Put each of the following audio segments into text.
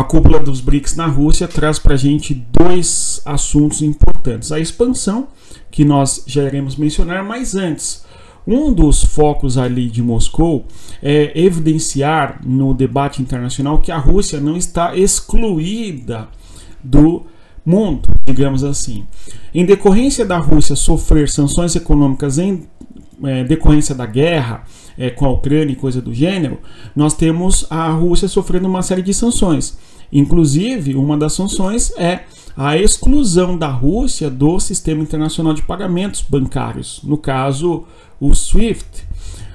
a cúpula dos BRICS na Rússia traz para a gente dois assuntos importantes. A expansão, que nós já iremos mencionar, mas antes, um dos focos ali de Moscou é evidenciar no debate internacional que a Rússia não está excluída do mundo, digamos assim. Em decorrência da Rússia sofrer sanções econômicas em decorrência da guerra com a Ucrânia e coisa do gênero, nós temos a Rússia sofrendo uma série de sanções. Inclusive, uma das sanções é a exclusão da Rússia do sistema internacional de pagamentos bancários, no caso, o SWIFT.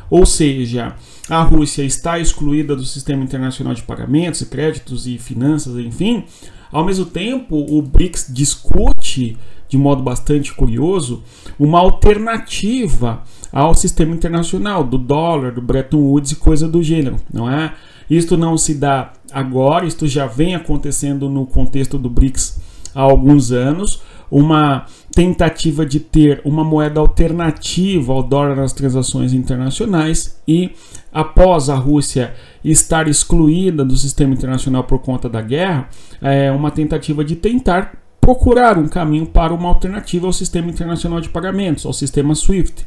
Ou seja, a Rússia está excluída do sistema internacional de pagamentos, créditos e finanças, enfim. Ao mesmo tempo, o BRICS discute, de modo bastante curioso, uma alternativa ao sistema internacional, do dólar, do Bretton Woods e coisa do gênero, não é? Isto não se dá agora, isto já vem acontecendo no contexto do BRICS há alguns anos, uma tentativa de ter uma moeda alternativa ao dólar nas transações internacionais e, após a Rússia estar excluída do sistema internacional por conta da guerra, é uma tentativa de tentar procurar um caminho para uma alternativa ao sistema internacional de pagamentos, ao sistema SWIFT.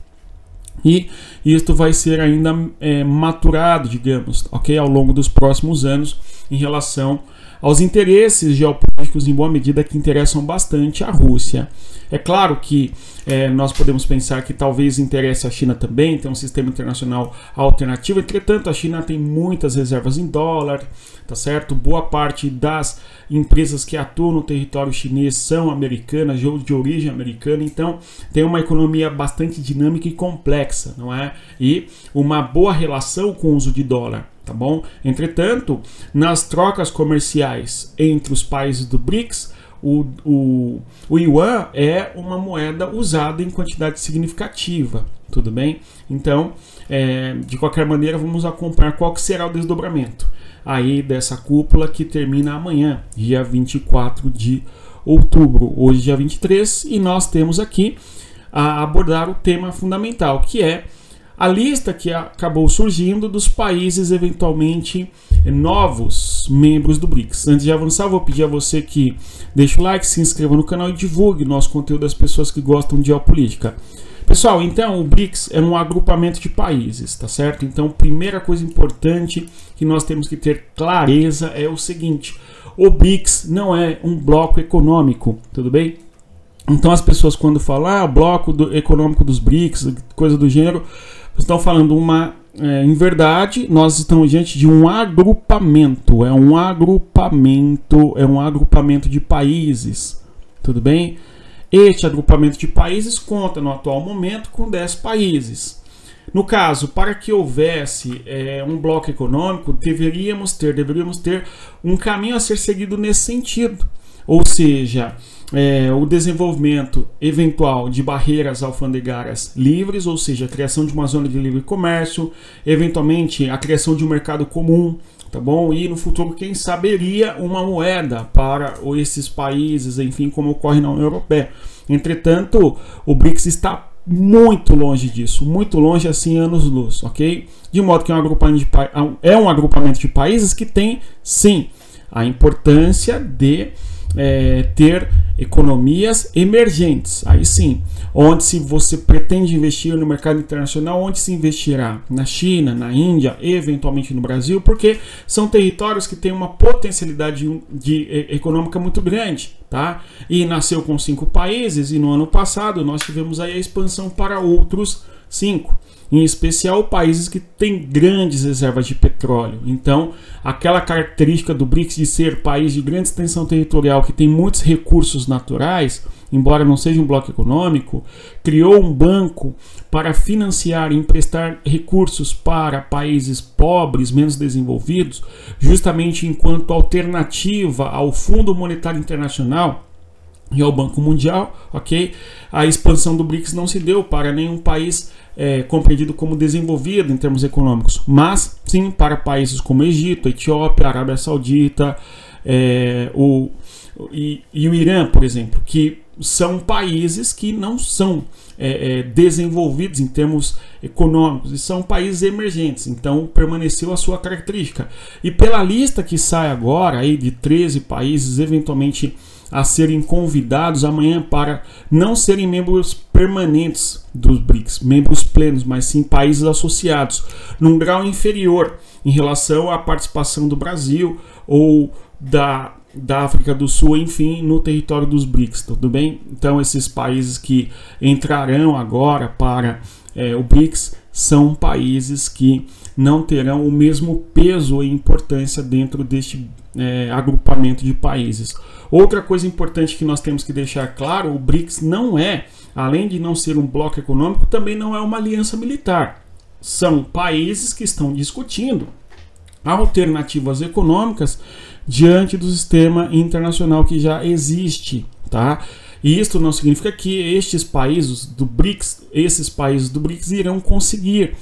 E isto vai ser ainda maturado, digamos, ao longo dos próximos anos em relação aos interesses geopolíticos, em boa medida, que interessam bastante a Rússia. É claro que nós podemos pensar que talvez interesse a China também ter um sistema internacional alternativo. Entretanto, a China tem muitas reservas em dólar, tá certo? Boa parte das empresas que atuam no território chinês são americanas, de origem americana, então tem uma economia bastante dinâmica e complexa, não é? E uma boa relação com o uso de dólar. Tá bom? Entretanto, nas trocas comerciais entre os países do BRICS, o yuan é uma moeda usada em quantidade significativa, tudo bem? Então, de qualquer maneira, vamos acompanhar qual que será o desdobramento aí dessa cúpula que termina amanhã, dia 24 de outubro. Hoje, dia 23, e nós temos aqui a abordar o tema fundamental, que é a lista que acabou surgindo dos países eventualmente novos membros do BRICS. Antes de avançar, vou pedir a você que deixe o like, se inscreva no canal e divulgue nosso conteúdo às pessoas que gostam de geopolítica. Pessoal, então o BRICS é um agrupamento de países, tá certo? Então, primeira coisa importante que nós temos que ter clareza é o seguinte: o BRICS não é um bloco econômico, tudo bem? Então as pessoas, quando falam bloco econômico dos BRICS, coisa do gênero, estão falando em verdade, nós estamos diante de um agrupamento, é um agrupamento de países, tudo bem? Este agrupamento de países conta no atual momento com 10 países. No caso, para que houvesse um bloco econômico, deveríamos ter um caminho a ser seguido nesse sentido, ou seja, o desenvolvimento eventual de barreiras alfandegárias livres, ou seja, a criação de uma zona de livre comércio, eventualmente a criação de um mercado comum, tá bom? E no futuro, quem saberia uma moeda para esses países, enfim, como ocorre na União Europeia. Entretanto, o BRICS está muito longe disso, muito longe, assim, anos-luz, ok? De modo que é um agrupamento de países que tem, sim, a importância de ter economias emergentes, aí sim, onde se você pretende investir no mercado internacional, onde se investirá? Na China, na Índia, eventualmente no Brasil, porque são territórios que têm uma potencialidade econômica muito grande, tá? E nasceu com 5 países, e no ano passado nós tivemos aí a expansão para outros 5. Em especial países que têm grandes reservas de petróleo. Então, aquela característica do BRICS de ser país de grande extensão territorial, que tem muitos recursos naturais, embora não seja um bloco econômico, criou um banco para financiar e emprestar recursos para países pobres, menos desenvolvidos, justamente enquanto alternativa ao Fundo Monetário Internacional e ao Banco Mundial, ok? A expansão do BRICS não se deu para nenhum país compreendido como desenvolvido em termos econômicos, mas sim para países como Egito, Etiópia, Arábia Saudita e o Irã, por exemplo, que são países que não são desenvolvidos em termos econômicos, e são países emergentes, então permaneceu a sua característica. E pela lista que sai agora aí de 13 países eventualmente a serem convidados amanhã para não serem membros permanentes dos BRICS, membros plenos, mas sim países associados, num grau inferior em relação à participação do Brasil ou da África do Sul, enfim, no território dos BRICS, tudo bem? Então esses países que entrarão agora para o BRICS são países que não terão o mesmo peso e importância dentro deste agrupamento de países. Outra coisa importante que nós temos que deixar claro, o BRICS não é, além de não ser um bloco econômico, também não é uma aliança militar. São países que estão discutindo alternativas econômicas diante do sistema internacional que já existe, tá? E isto não significa que esses países do BRICS irão conseguir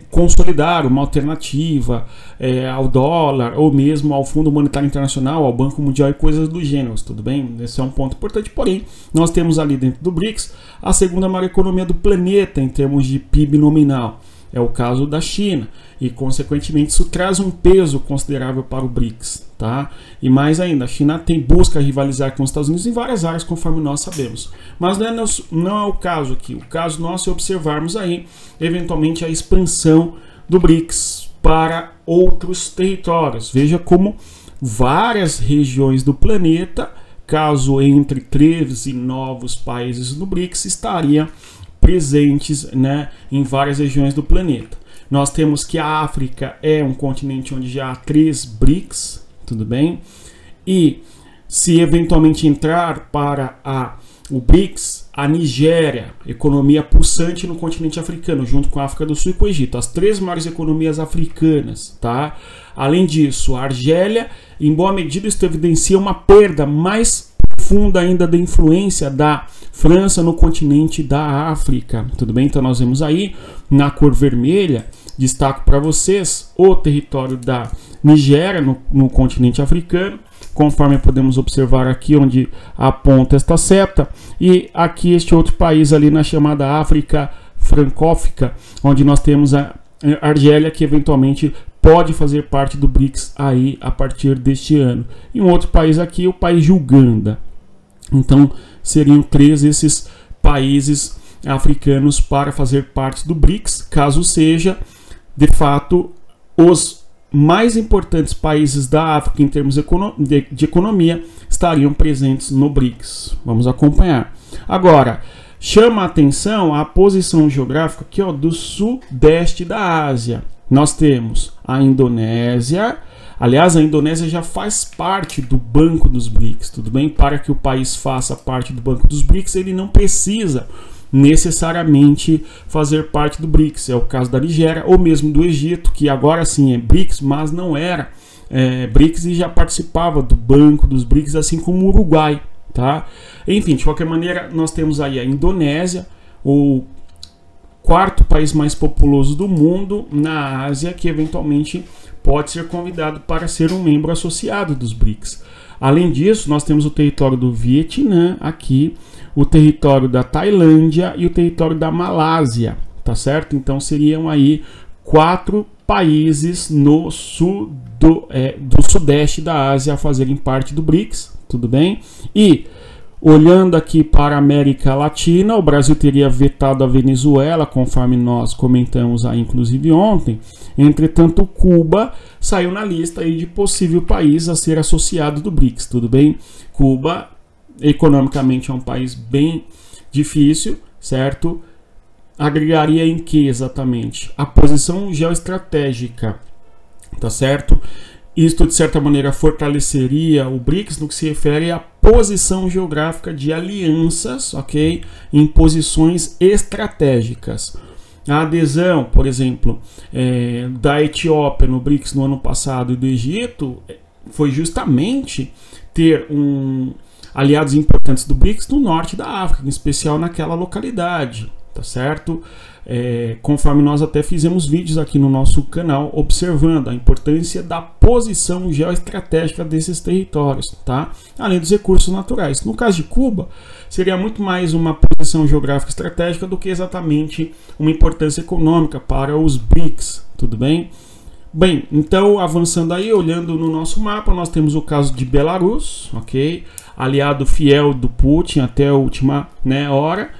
consolidar uma alternativa ao dólar ou mesmo ao Fundo Monetário Internacional, ao Banco Mundial e coisas do gênero, tudo bem? Esse é um ponto importante, porém, nós temos ali dentro do BRICS a segunda maior economia do planeta em termos de PIB nominal. É o caso da China e, consequentemente, isso traz um peso considerável para o BRICS, tá? E mais ainda, a China busca rivalizar com os Estados Unidos em várias áreas, conforme nós sabemos. Mas não é o caso aqui. O caso nosso é observarmos aí, eventualmente, a expansão do BRICS para outros territórios. Veja como várias regiões do planeta, caso entre 13 novos países do BRICS, estariam presentes, né, em várias regiões do planeta. Nós temos que a África é um continente onde já há 3 BRICS, tudo bem? E se eventualmente entrar para o BRICS, a Nigéria, economia pulsante no continente africano, junto com a África do Sul e com o Egito, as 3 maiores economias africanas, tá? Além disso, a Argélia, em boa medida, isso evidencia uma perda mais profunda ainda da influência da França no continente da África, tudo bem? Então nós vemos aí na cor vermelha, destaco para vocês o território da Nigéria no continente africano, conforme podemos observar aqui onde aponta esta seta, e aqui este outro país ali na chamada África francófica, onde nós temos a Argélia, que eventualmente pode fazer parte do BRICS aí a partir deste ano. E um outro país aqui, o país de Uganda. Então seriam 3 esses países africanos para fazer parte do BRICS, caso seja, de fato, os mais importantes países da África em termos de economia estariam presentes no BRICS. Vamos acompanhar. Agora, chama a atenção a posição geográfica aqui, ó, do sudeste da Ásia. Nós temos a Indonésia. Aliás, a Indonésia já faz parte do Banco dos BRICS, tudo bem? Para que o país faça parte do Banco dos BRICS, ele não precisa necessariamente fazer parte do BRICS. É o caso da Nigéria ou mesmo do Egito, que agora sim é BRICS, mas não era BRICS e já participava do Banco dos BRICS, assim como o Uruguai, tá? Enfim, de qualquer maneira, nós temos aí a Indonésia, o 4º país mais populoso do mundo na Ásia, que eventualmente pode ser convidado para ser um membro associado dos BRICS. Além disso, nós temos o território do Vietnã aqui, o território da Tailândia e o território da Malásia, tá certo? Então seriam aí 4 países do sudeste da Ásia a fazerem parte do BRICS, tudo bem? E olhando aqui para a América Latina, o Brasil teria vetado a Venezuela, conforme nós comentamos aí, inclusive ontem. Entretanto, Cuba saiu na lista aí de possível país a ser associado do BRICS, tudo bem? Cuba, economicamente, é um país bem difícil, certo? Agregaria em que exatamente? A posição geoestratégica, tá certo? Isto, de certa maneira, fortaleceria o BRICS no que se refere à posição geográfica de alianças, ok? Em posições estratégicas. A adesão, por exemplo, da Etiópia no BRICS no ano passado e do Egito foi justamente ter aliados importantes do BRICS no norte da África, em especial naquela localidade, tá certo? Conforme nós até fizemos vídeos aqui no nosso canal observando a importância da posição geoestratégica desses territórios, tá? Além dos recursos naturais. No caso de Cuba, seria muito mais uma posição geográfica estratégica do que exatamente uma importância econômica para os BRICS, tudo bem? Bem, então avançando aí, olhando no nosso mapa, nós temos o caso de Belarus, ok? Aliado fiel do Putin até a última, né, hora,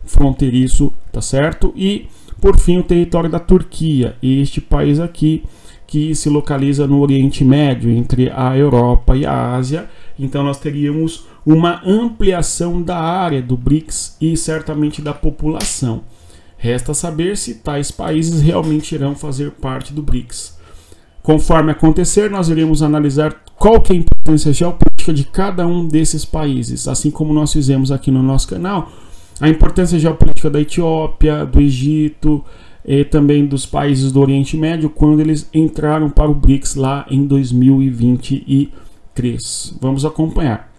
fronteiriço, tá certo? E por fim o território da Turquia, este país aqui que se localiza no Oriente Médio, entre a Europa e a Ásia. Então nós teríamos uma ampliação da área do BRICS e certamente da população. Resta saber se tais países realmente irão fazer parte do BRICS. Conforme acontecer, nós iremos analisar qual que é a importância geopolítica de cada um desses países, assim como nós fizemos aqui no nosso canal, a importância geopolítica da Etiópia, do Egito e também dos países do Oriente Médio quando eles entraram para o BRICS lá em 2023. Vamos acompanhar.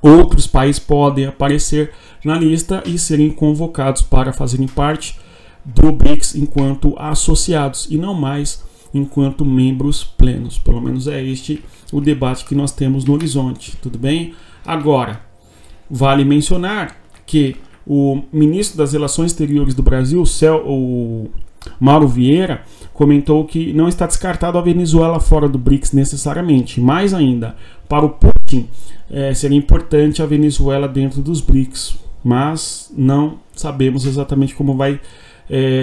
Outros países podem aparecer na lista e serem convocados para fazerem parte do BRICS enquanto associados e não mais enquanto membros plenos. Pelo menos é este o debate que nós temos no horizonte, tudo bem? Agora, vale mencionar que o ministro das Relações Exteriores do Brasil, o Mauro Vieira, comentou que não está descartado a Venezuela fora do BRICS necessariamente. Mais ainda, para o Putin, seria importante a Venezuela dentro dos BRICS, mas não sabemos exatamente como vai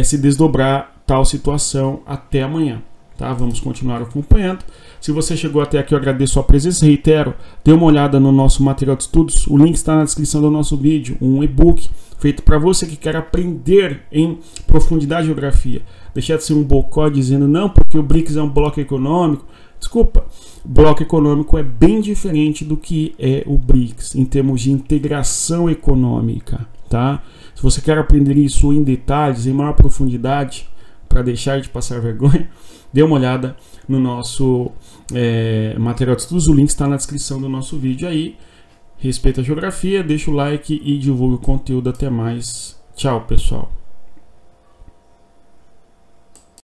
se desdobrar tal situação até amanhã. Tá? Vamos continuar acompanhando. Se você chegou até aqui, eu agradeço a presença. Reitero, dê uma olhada no nosso material de estudos. O link está na descrição do nosso vídeo. Um e-book feito para você que quer aprender em profundidade geografia. Deixar de ser um bocó dizendo não, porque o BRICS é um bloco econômico. Desculpa, bloco econômico é bem diferente do que é o BRICS em termos de integração econômica. Tá? Se você quer aprender isso em detalhes, em maior profundidade, para deixar de passar vergonha, dê uma olhada no nosso material de estudos. O link está na descrição do nosso vídeo aí. Respeita a geografia, deixa o like e divulga o conteúdo. Até mais. Tchau, pessoal.